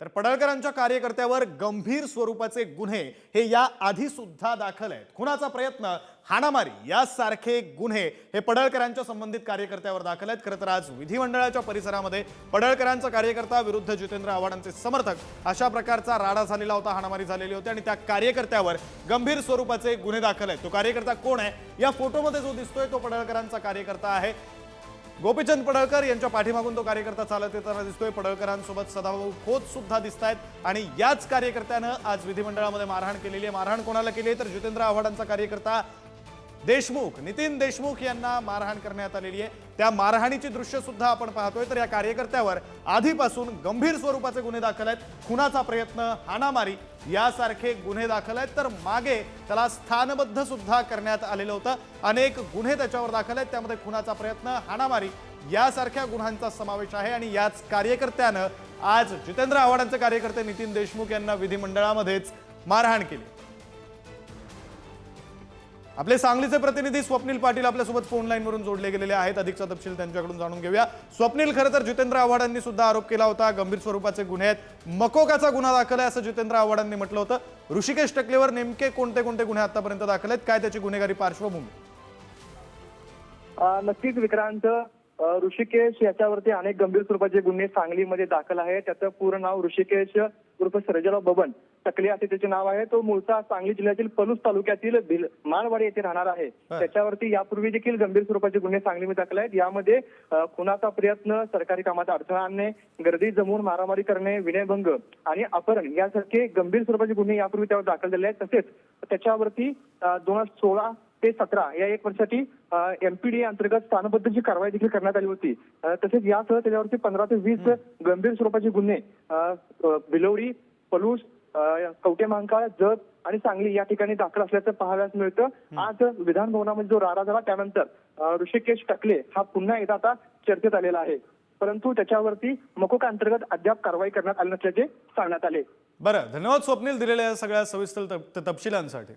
तर पडळकरांच्या कार्यकर्त्यावर गंभीर स्वरूपाचे गुन्हे हे या आधी सुद्धा दाखल आहेत। खुनाचा प्रयत्न, हाणामारी यासारखे गुन्हे हे पडळकरांच्या संबंधित कार्यकर्त्यावर दाखल आहेत। खरं तर आज विधिमंडळाच्या परिसरामध्ये पडळकरांचा कार्यकर्ता विरुद्ध जितेंद्र आव्हाडांचे समर्थक अशा प्रकारचा राडा झालेला होता, हाणामारी झालेली होती आणि त्या कार्यकर्त्यावर गंभीर स्वरूपाचे गुन्हे दाखल आहेत। तो कार्यकर्ता कोण आहे? या फोटोमध्ये जो दिसतोय तो पडळकरांचा कार्यकर्ता आहे। गोपीचंद पडळकर यांच्या पाठीमागून तो कार्यकर्ता चालत येताना दिसतोय। पडळकरांसोबत सदाभाऊ खोत सुद्धा दिसतायत आणि याच कार्यकर्त्यानं आज विधिमंडळामध्ये मारहाण केलेली आहे। मारहाण कोणाला केली आहे? तर जितेंद्र आव्हाडांचा कार्यकर्ता देशमुख, नितीन देशमुख यांना मारहाण करण्यात आलेली आहे। त्या मारहाणीची दृश्य सुद्धा आपण पाहतोय। तर या कार्यकर्त्यावर आधीपासून गंभीर स्वरूपाचे गुन्हे दाखल आहेत। खुनाचा प्रयत्न, हाणामारी यासारखे गुन्हे दाखल आहेत। तर मागे त्याला स्थानबद्ध सुद्धा करण्यात आलेलं होतं। अनेक गुन्हे त्याच्यावर दाखल आहेत, त्यामध्ये खुनाचा प्रयत्न, हाणामारी यासारख्या गुन्ह्यांचा समावेश आहे। आणि याच कार्यकर्त्यानं आज जितेंद्र आव्हाडांचे कार्यकर्ते नितीन देशमुख यांना विधिमंडळामध्येच मारहाण केली। आपले सांगलीचे प्रतिनिधी स्वप्नील पाटील आपल्यासोबत फोन लाईनवरून जोडले गेलेले आहेत। अधिकचा तपशील त्यांच्याकडून जाणून घेऊया। स्वप्नील, खरं तर जितेंद्र आव्हाडांनी सुद्धा आरोप केला होता, गंभीर स्वरूपाचे गुन्हे आहेत, मकोकाचा गुन्हा दाखल आहे असं जितेंद्र आव्हाडांनी म्हटलं होतं। ऋषिकेश टकलेवर नेमके कोणते कोणते गुन्हे आतापर्यंत दाखल आहेत? काय त्याची गुन्हेगारी पार्श्वभूमी? नक्कीच विक्रांत, ऋषिकेश याच्यावरती अनेक गंभीर स्वरूपाचे गुन्हे सांगलीमध्ये दाखल आहेत। त्याचं पूर्ण नाव ऋषिकेश उर्फ सर्जेराव बबन टकले असे त्याचे नाव आहे। तो मूळचा सांगली जिल्ह्यातील पलूस तालुक्यातील माळवाडी येथे राहणार आहे। त्याच्यावरती यापूर्वी देखील गंभीर स्वरूपाचे गुन्हे सांगलीमध्ये दाखल आहेत। यामध्ये खुनाचा प्रयत्न, सरकारी कामात अडथळा आणणे, गर्दी जमवून मारामारी करणे, विनयभंग आणि अपहरण यासारखे गंभीर स्वरूपाचे गुन्हे यापूर्वी त्यावर दाखल झाले आहेत। तसेच त्याच्यावरती 2016 ते 17 या 1 वर्षासाठी एमपीडी अंतर्गत स्थानबद्धची कारवाई देखील करण्यात आली होती। तसेच यासह त्याच्यावरती 15 ते 20 गंभीर स्वरूपाचे गुन्हे भिलवडी, पलूस, कवठेमहांकाळ, जत आणि सांगली या ठिकाणी दाखल असल्याचं पाहायला मिळतं। आज विधान भवनामध्ये जो राडा झाला त्यानंतर ऋषिकेश टकले हा पुन्हा एकदा आता चर्चेत आलेला आहे, परंतु त्याच्यावरती मकोका अंतर्गत अद्याप कारवाई करण्यात आली नसल्याचे सांगण्यात आले। बरं, धन्यवाद स्वप्नील दिलेल्या सगळ्या सविस्तर तपशिलांसाठी।